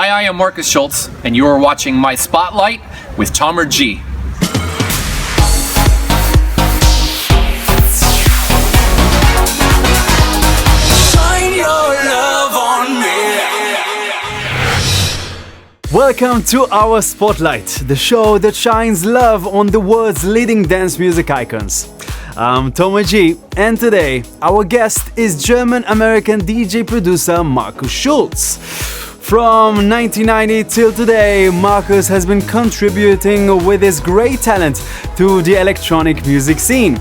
Hi, I am Markus Schulz, and you are watching My Spotlight with Tomer G. Shine your love on me. Welcome to our Spotlight, the show that shines love on the world's leading dance music icons. I'm Tomer G, and today our guest is German-American DJ producer Markus Schulz. From 1990 till today, Markus has been contributing with his great talent to the electronic music scene.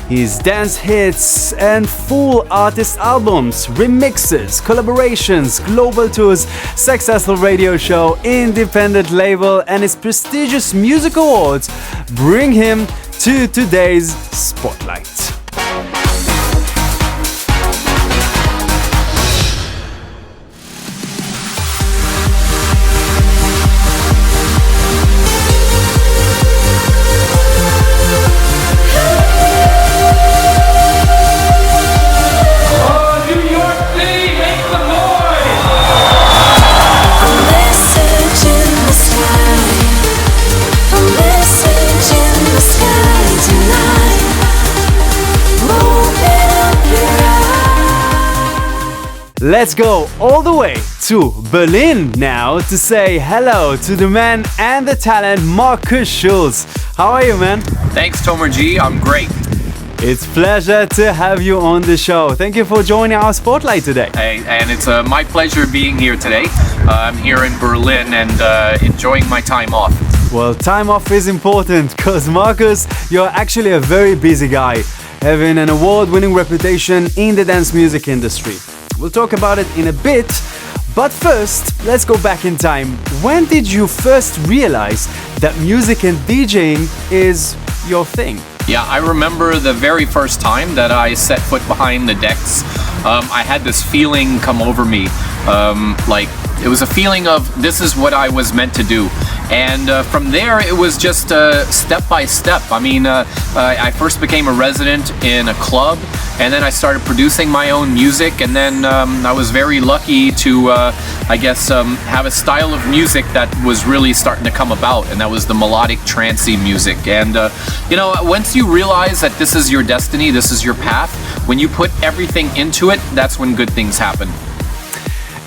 His dance hits and full artist albums, remixes, collaborations, global tours, successful radio show, independent label, and his prestigious music awards bring him to today's Spotlight. Let's go all the way to Berlin now to say hello to the man and the talent Markus Schulz. How are you, man? Thanks, Tomer G. I'm great. It's a pleasure to have you on the show. Thank you for joining our Spotlight today. Hey, and it's my pleasure being here today. I'm here in Berlin and enjoying my time off. Well, time off is important because, Markus, you're actually a very busy guy, having an award-winning reputation in the dance music industry. We'll talk about it in a bit, but first, let's go back in time. When did you first realize that music and DJing is your thing? Yeah, I remember the very first time that I set foot behind the decks. I had this feeling come over me. It was a feeling of this is what I was meant to do. And from there, it was just step by step. I mean, I first became a resident in a club, and then I started producing my own music, and then I was very lucky to, have a style of music that was really starting to come about, and that was the melodic, trancey music. And, once you realize that this is your destiny, this is your path, when you put everything into it, that's when good things happen.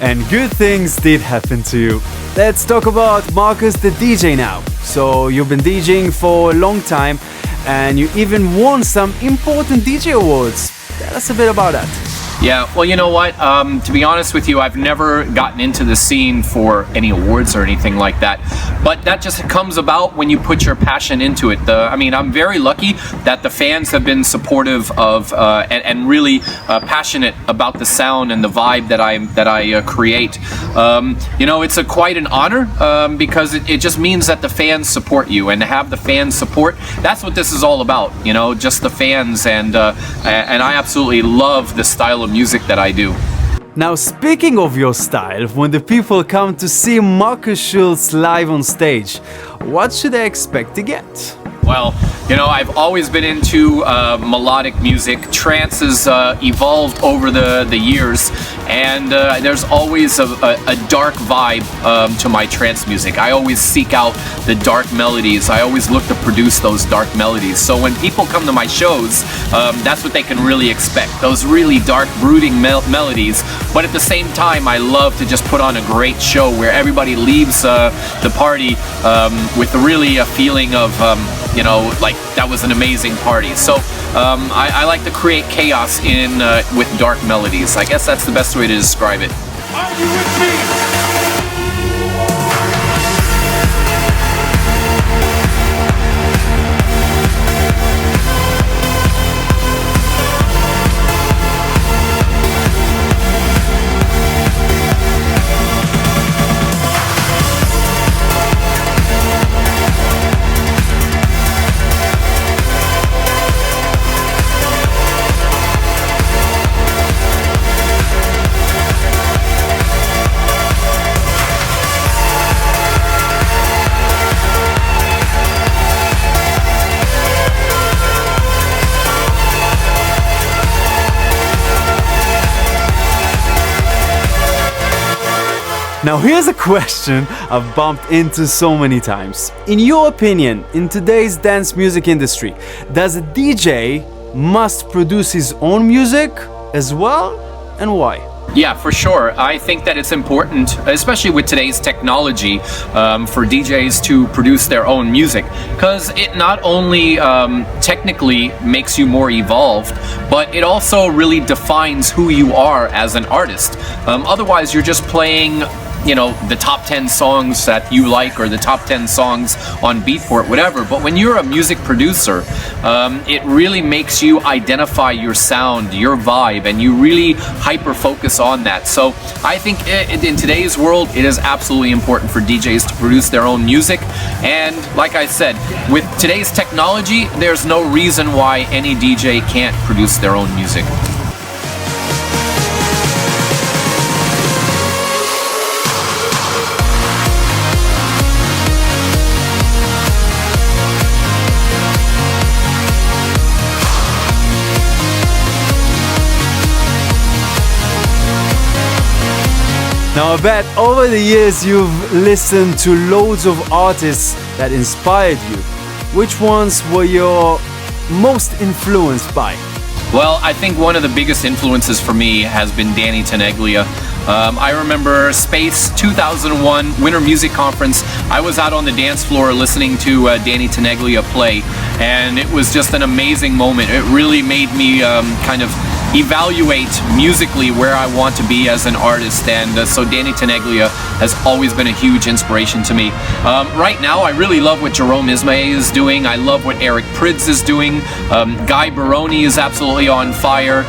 And good things did happen to you. Let's talk about Markus the DJ now. So you've been DJing for a long time and you even won some important DJ awards. Tell us a bit about that. Yeah, well, you know what? To be honest with you, I've never gotten into the scene for any awards or anything like that. But that just comes about when you put your passion into it. I'm very lucky that the fans have been supportive of and really passionate about the sound and the vibe that I create. It's quite an honor because it just means that the fans support you, and to have the fans support, that's what this is all about. Just the fans, and I absolutely love the style of music that I do. Now, speaking of your style, when the people come to see Markus Schulz live on stage, what should they expect to get? Well, I've always been into melodic music. Trance has evolved over the years, and there's always a dark vibe to my trance music. I always seek out the dark melodies. I always look to produce those dark melodies. So when people come to my shows, that's what they can really expect. Those really dark, brooding melodies. But at the same time, I love to just put on a great show where everybody leaves the party with really a feeling of that was an amazing party. So I like to create chaos with dark melodies. I guess that's the best way to describe it. Are you with me? Now here's a question I've bumped into so many times. In your opinion, in today's dance music industry, does a DJ must produce his own music as well, and why? Yeah, for sure. I think that it's important, especially with today's technology, for DJs to produce their own music, because it not only technically makes you more evolved, but it also really defines who you are as an artist. Otherwise, you're just playing, you know, the top 10 songs that you like, or the top 10 songs on Beatport, whatever. But when you're a music producer, it really makes you identify your sound, your vibe, and you really hyper focus on that. So I think in today's world, it is absolutely important for DJs to produce their own music. And like I said, with today's technology, there's no reason why any DJ can't produce their own music. Now I bet over the years you've listened to loads of artists that inspired you. Which ones were you most influenced by? Well, I think one of the biggest influences for me has been Danny Tenaglia. I remember Space 2001 Winter Music Conference. I was out on the dance floor listening to Danny Tenaglia play, and it was just an amazing moment. It really made me kind of evaluate musically where I want to be as an artist, and so Danny Tenaglia has always been a huge inspiration to me. Right now, I really love what Jerome Isma-Ae is doing. I love what Eric Prydz is doing. Guy Baroni is absolutely on fire.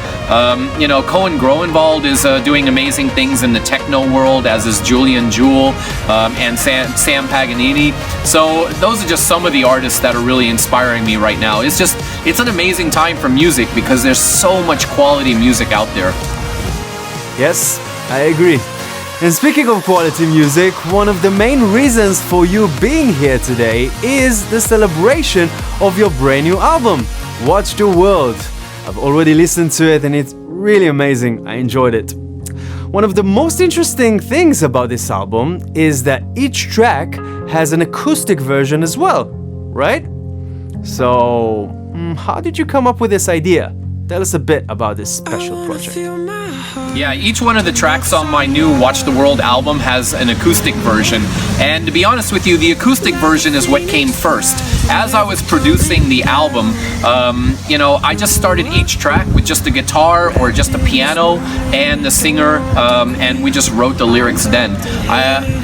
You know, Cohen Groenwald is doing amazing things in the techno world, as is Julian Jewell and Sam Paganini. So those are just some of the artists that are really inspiring me right now. It's an amazing time for music because there's so much quality music out there. Yes, I agree. And speaking of quality music, one of the main reasons for you being here today is the celebration of your brand new album, Watch the World. I've already listened to it and it's really amazing. I enjoyed it. One of the most interesting things about this album is that each track has an acoustic version as well, right? So, how did you come up with this idea? Tell us a bit about this special project. Yeah, each one of the tracks on my new Watch the World album has an acoustic version. And to be honest with you, the acoustic version is what came first. As I was producing the album, you know, I just started each track with just a guitar or just a piano and the singer, and we just wrote the lyrics then.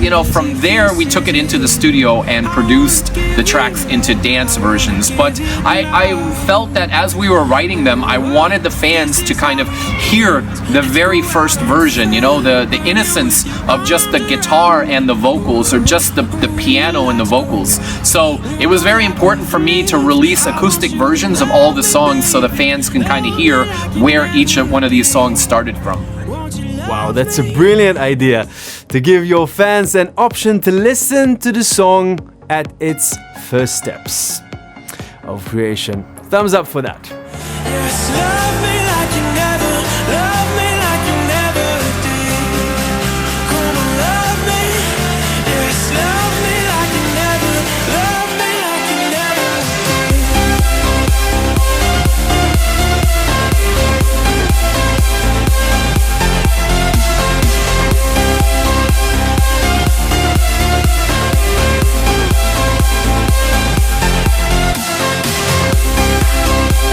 You know, from there we took it into the studio and produced the tracks into dance versions. But I felt that as we were writing them, I wanted the fans to kind of hear the very first version, you know, the innocence of just the guitar and the vocals, or just the piano and the vocals. So it was very important for me to release acoustic versions of all the songs so the fans can kind of hear where each one of these songs started from. Wow, that's a brilliant idea, to give your fans an option to listen to the song at its first steps of creation. Thumbs up for that. Yes, love me like you never, love me like you never did. Come on, love me. Yes, love me like you never, love me like you never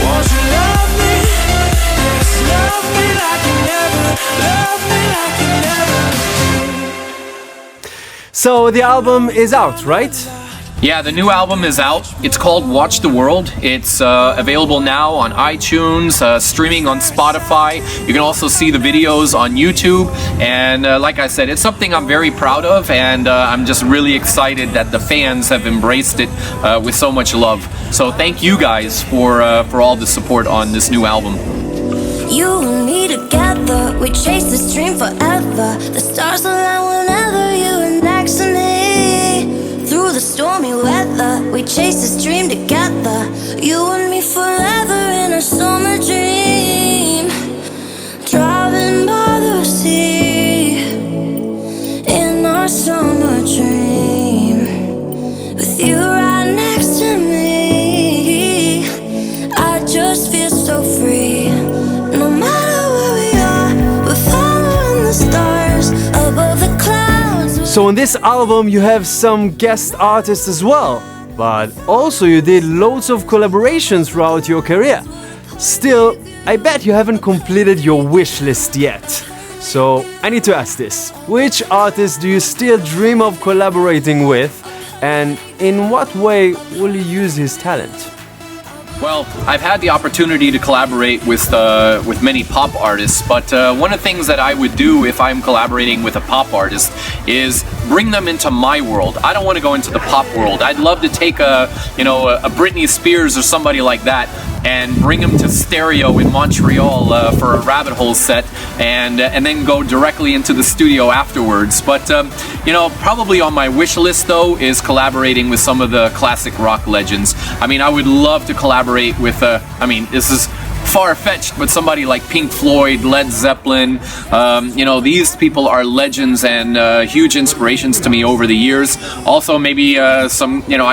Won't you love me? Yes, love me like you never, love me like you never did. So the album is out, right? Yeah, the new album is out. It's called Watch the World. It's available now on iTunes, streaming on Spotify. You can also see the videos on YouTube. And like I said, it's something I'm very proud of, and I'm just really excited that the fans have embraced it with so much love. So thank you guys for all the support on this new album. You and me together, we chase this dream forever. The stars align whenever you are next to me. Through the stormy weather, we chase this dream together. You and me forever in a summer dream. Driving by the sea, in our So on this album you have some guest artists as well, but also you did loads of collaborations throughout your career. Still, I bet you haven't completed your wish list yet. So I need to ask this. Which artist do you still dream of collaborating with, and in what way will you use his talent? Well, I've had the opportunity to collaborate with many pop artists, but one of the things that I would do if I'm collaborating with a pop artist is bring them into my world. I don't want to go into the pop world. I'd love to take a Britney Spears or somebody like that and bring them to stereo in Montreal for a rabbit hole set, and then go directly into the studio afterwards. But probably on my wish list though is collaborating with some of the classic rock legends. I mean, I would love to collaborate with this is far-fetched, but somebody like Pink Floyd, Led Zeppelin, these people are legends and huge inspirations to me over the years. Also, maybe I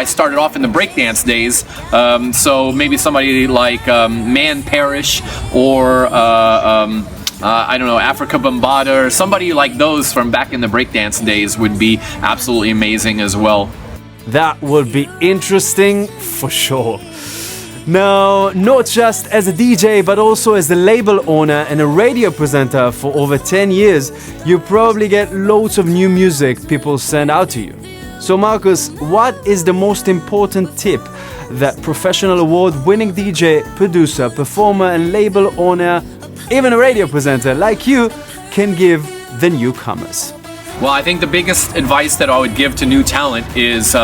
started off in the breakdance days, so maybe somebody like Man Parrish or Africa Bambaataa, or somebody like those from back in the breakdance days would be absolutely amazing as well. That would be interesting for sure. Now, not just as a DJ, but also as a label owner and a radio presenter for over 10 years, you probably get loads of new music people send out to you. So Markus, what is the most important tip that professional award-winning DJ, producer, performer and label owner, even a radio presenter like you, can give the newcomers? Well, I think the biggest advice that I would give to new talent is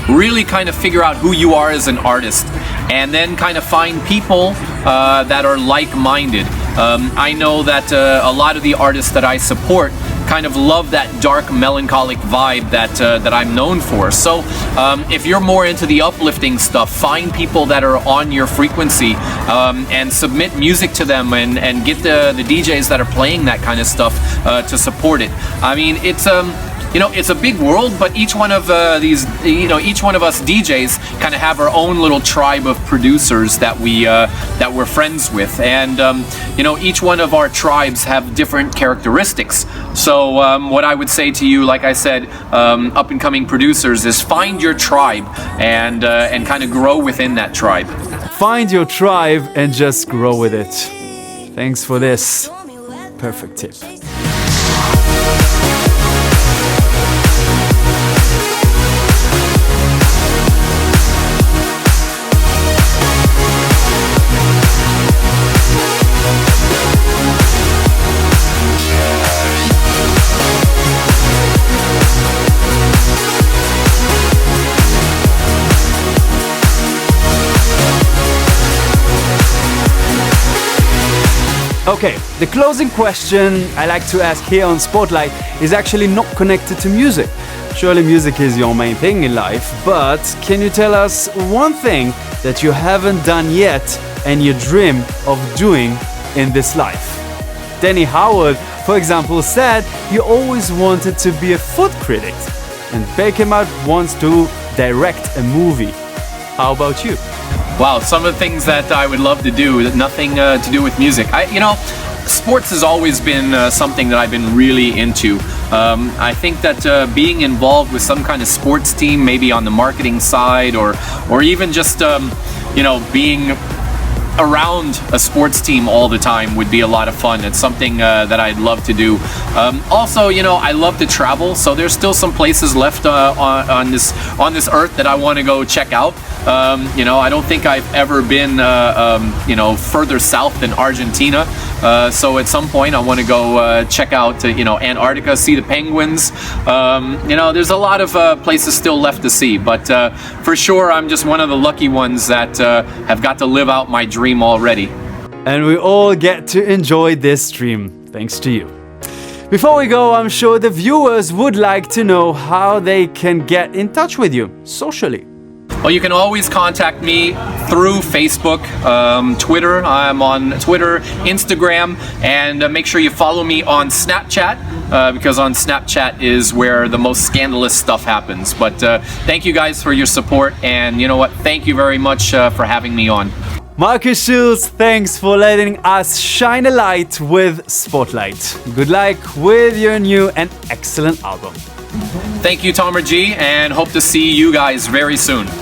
really kind of figure out who you are as an artist, and then kind of find people that are like-minded. I know that a lot of the artists that I support kind of love that dark, melancholic vibe that I'm known for. So if you're more into the uplifting stuff, find people that are on your frequency and submit music to them, and get the DJs that are playing that kind of stuff to support it. I mean, it's a big world, but each one of each one of us DJs kind of have our own little tribe of producers that we're friends with, and each one of our tribes have different characteristics. So what I would say to you, like I said, up and coming producers, is find your tribe and kind of grow within that tribe. Find your tribe and just grow with it. Thanks for this perfect tip. Okay, the closing question I like to ask here on Spotlight is actually not connected to music. Surely music is your main thing in life, but can you tell us one thing that you haven't done yet and you dream of doing in this life? Danny Howard, for example, said he always wanted to be a food critic, and Bekemad wants to direct a movie. How about you? Wow, some of the things that I would love to do, nothing to do with music. Sports has always been something that I've been really into. I think that being involved with some kind of sports team, maybe on the marketing side, or even just being around a sports team all the time would be a lot of fun. It's something that I'd love to do. Also, I love to travel, so there's still some places left on this earth that I want to go check out. I don't think I've ever been further south than Argentina. So at some point I want to go check out Antarctica, see the penguins. There's a lot of places still left to see, but for sure I'm just one of the lucky ones that have got to live out my dream already. And we all get to enjoy this dream thanks to you. Before we go, I'm sure the viewers would like to know how they can get in touch with you socially. Well, you can always contact me through Facebook, Twitter. I'm on Twitter, Instagram, and make sure you follow me on Snapchat, because on Snapchat is where the most scandalous stuff happens. But thank you guys for your support, and you know what? Thank you very much for having me on. Markus Schulz, thanks for letting us shine a light with Spotlight. Good luck with your new and excellent album. Thank you, Tomer G, and hope to see you guys very soon.